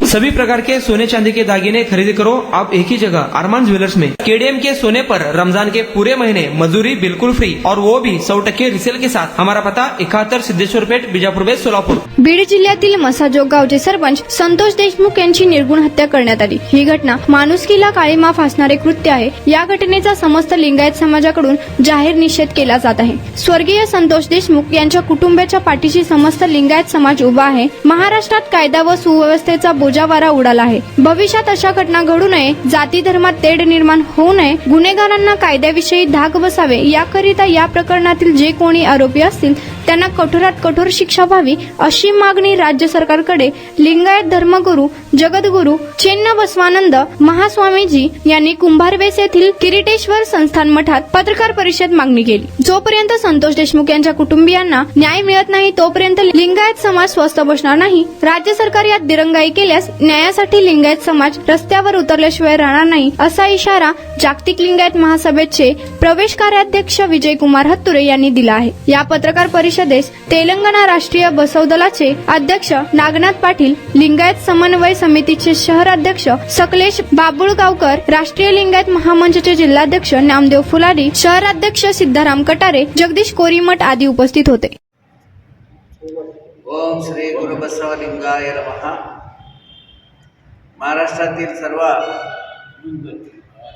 सभी प्रकार के सोने चांदी के दागिने खरीदी करो आप एक ही जगह अरमान ज्वेलर्स में। केडीएम के सोने पर रमजान के पूरे महीने मजदूरी बिल्कुल फ्री और वो भी 100% रिसेल के साथ। हमारा पता 71 सिद्धेश्वर पेठ, बीजापूर बेस, सोलापूर। बीड जिल्ह्यातील मसाजोग गावचे सरपंच संतोष देशमुख यांची निर्गुण हत्या करण्यात आली। ही घटना माणुसकीला काळीमा फासणारे कृत्य आहे। या घटनेचा समस्त लिंगायत समाजाकडून जाहीर निषेध केला जात आहे। स्वर्गीय संतोष देशमुख यांच्या कुटुंबाच्या पाठीशी समस्त लिंगायत समाज उभा आहे। महाराष्ट्रात कायदा व सुव्यवस्थेचा बोजावारा उडाला आहे। भविष्यात अशा घटना घडू नये, जाती धर्मात तेढ निर्माण होऊ नये, गुन्हेगारांना कायद्याविषयी धाक बसावे याकरिता या प्रकरणातील जे कोणी आरोपी असतील त्यांना कठोरात कठोर शिक्षा व्हावी अशी मागणी राज्य सरकारकडे लिंगायत धर्मगुरू जगद्गुरू चेन्न बसवानंद महास्वामीजी यांनी कुंभारवेस येथील किरीटेश्वर संस्थान मठात पत्रकार परिषद मागणी केली। जोपर्यंत संतोष देशमुख यांच्या कुटुंबियांना न्याय मिळत नाही तोपर्यंत लिंगायत समाज स्वस्थ बसणार नाही। राज्य सरकार यात दिरंगाई केल्यास न्यायासाठी लिंगायत समाज रस्त्यावर उतरल्याशिवाय राहणार नाही असा इशारा जागतिक लिंगायत महासभेचे प्रवेश कार्याध्यक्ष विजयकुमार हत्तुरे यांनी दिला आहे। या पत्रकार परिषदेस तेलंगणा राष्ट्रीय बसव दलाचे अध्यक्ष नागनाथ पाटील, लिंगायत समन्वय समितीचे शहर अध्यक्ष सकलेश बाबुळगावकर, राष्ट्रीय लिंगायत महामंचचे जिल्हाध्यक्ष नामदेव फुलारी, शहर अध्यक्ष सिद्धाराम कटारे, जगदीश कोरीमठ आदी उपस्थित होते। ओम श्री गुरु बसवलिंगाय नमः। महाराष्ट्रातील सर्व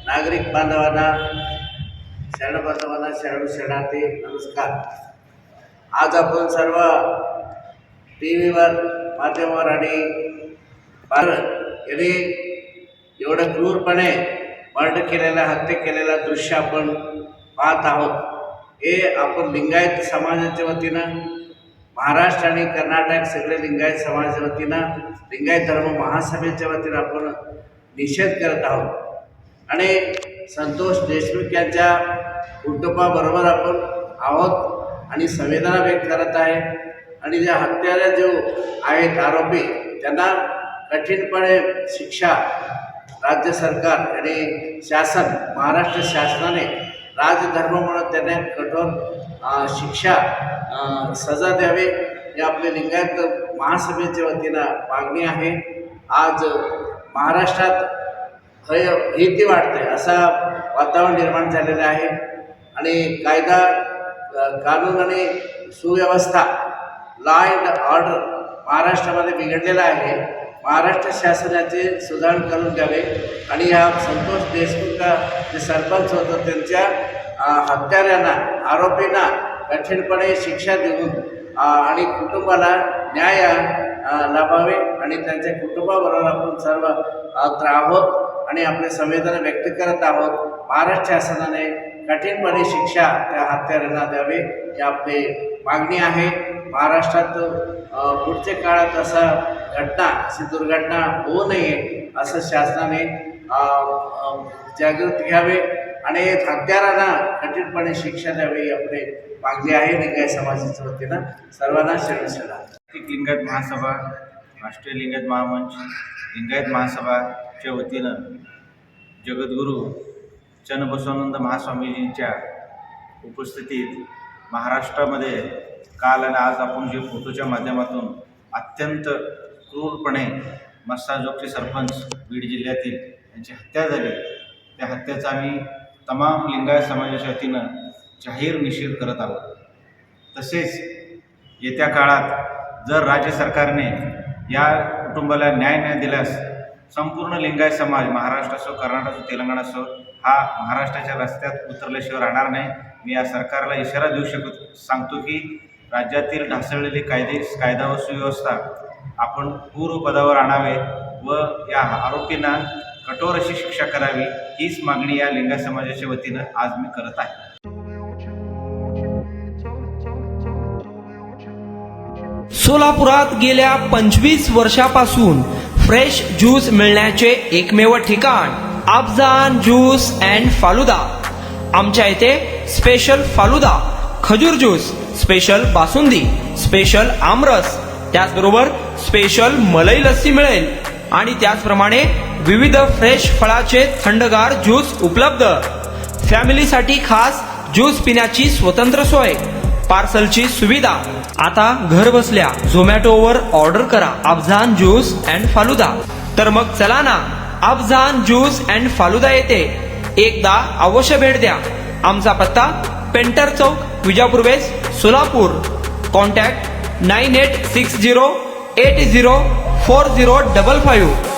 नागरिक बांधवांना, शरण बांधवांना शरणू शरणार्थी नमस्कार। आज आपण सर्व टीव्हीवर, माध्यमावर आणि यांनी एवढं क्रूरपणे मर्डर केलेला, हत्या केलेला दृश्य आपण पाहत आहोत। हे आपण लिंगायत समाजाच्या वतीनं, महाराष्ट्र आणि कर्नाटक सगळे लिंगायत समाजाच्या वतीनं, लिंगायत धर्म महासभेच्या वतीनं आपण निषेध करत आहोत आणि संतोष देशमुख यांच्या कुटुंबाबरोबर आपण आहोत आणि संवेदना व्यक्त करत आहे। आणि ज्या हत्यारे जो आहेत आरोपी त्यांना कठीणपणे शिक्षा राज्य सरकार आणि शासन, महाराष्ट्र शासनाने राजधर्म म्हणून त्यांना कठोर शिक्षा सजा द्यावी ही आपल्या लिंगायत महासभेच्या वतीनं मागणी आहे। आज महाराष्ट्रात भीती वाटते असा वातावरण निर्माण झालेलं आहे आणि कायदा, कानून आणि सुव्यवस्था, लॉ अँड ऑर्डर महाराष्ट्रामध्ये बिघडलेला आहे। महाराष्ट्र शासनाचे सुधारणा करून द्यावे आणि ह्या संतोष देशमुख जे सरपंच होतं त्यांच्या हत्याऱ्यांना, आरोपींना कठीणपणे शिक्षा देऊन आणि कुटुंबाला न्याय लाभावे आणि त्यांच्या कुटुंबाबरोबर आपण सर्व आहोत आणि आपले संवेदना व्यक्त करत आहोत। महाराष्ट्र शासनाने कठीणपणे शिक्षा त्या हत्याऱ्यांना द्यावी ही आपली मागणी आहे। महाराष्ट्रात पुढच्या काळात अशी दुर्घटना होऊ नये असं शासनाने जागृती घ्यावे आणि हत्यारांना कठीणपणे शिक्षा द्यावी ही आपली मागणी आहे लिंगायत समाजाच्या वतीनं। सर्वांना शरण शरण। लिंगायत महासभा, राष्ट्रीय लिंगायत महामंच, लिंगायत महासभाच्या वतीनं जगद्गुरू चन्नबसवानंद महास्वामीजींच्या उपस्थितीत महाराष्ट्रामध्ये काल आणि आज आपण जे फोटोच्या माध्यमातून अत्यंत क्रूरपणे मसाजोगचे सरपंच बीड जिल्ह्यातील यांची हत्या झाली, त्या हत्येचा आम्ही तमाम लिंगायत समाजाच्या वतीनं जाहीर निषेध करत आहोत। तसेच येत्या काळात जर राज्य सरकारने या कुटुंबाला न्याय नाही दिल्यास संपूर्ण लिंगायत समाज, महाराष्ट्र असो, कर्नाटक असो, तेलंगणा असो, हा महाराष्ट्राच्या रस्त्यात उतरल्याशिवाय राहणार नाही। मी या सरकारला इशारा देऊ सांगतो की राज्यातील ढासळलेली कायदा व सुव्यवस्था आपण पूर्वपदावर आणावे व या आरोपींना कठोर अशी शिक्षा करावी हीच मागणी या लिंगायत समाजाच्या वतीनं आज मी करत आहे। सोलापुरात गेल्या 25 वर्षापासून फ्रेश ज्यूस मिळण्याचे एकमेव ठिकाण अफजान ज्यूस अँड फालुदा। आमच्या इथे स्पेशल फालुदा, खजूर ज्यूस, स्पेशल बासुंदी, स्पेशल आमरस, त्याचबरोबर स्पेशल मलाई लस्सी मिळेल आणि त्याचप्रमाणे विविध फ्रेश फळाचे थंडगार ज्यूस उपलब्ध। फॅमिलीसाठी खास ज्यूस पिण्याची स्वतंत्र सोय, पार्सलची सुविधा। आता घर बसल्या झोमॅटोवर ऑर्डर करा अफजान ज्यूस अँड फालुदा। तर मग चला ना, अफजान ज्यूस अँड फालुदा येथे एकदा अवश्य भेट द्या. आमचा पत्ता पेंटर चौक, विजापूर वेस्ट, सोलापूर. कॉन्टॅक्ट 9860804055.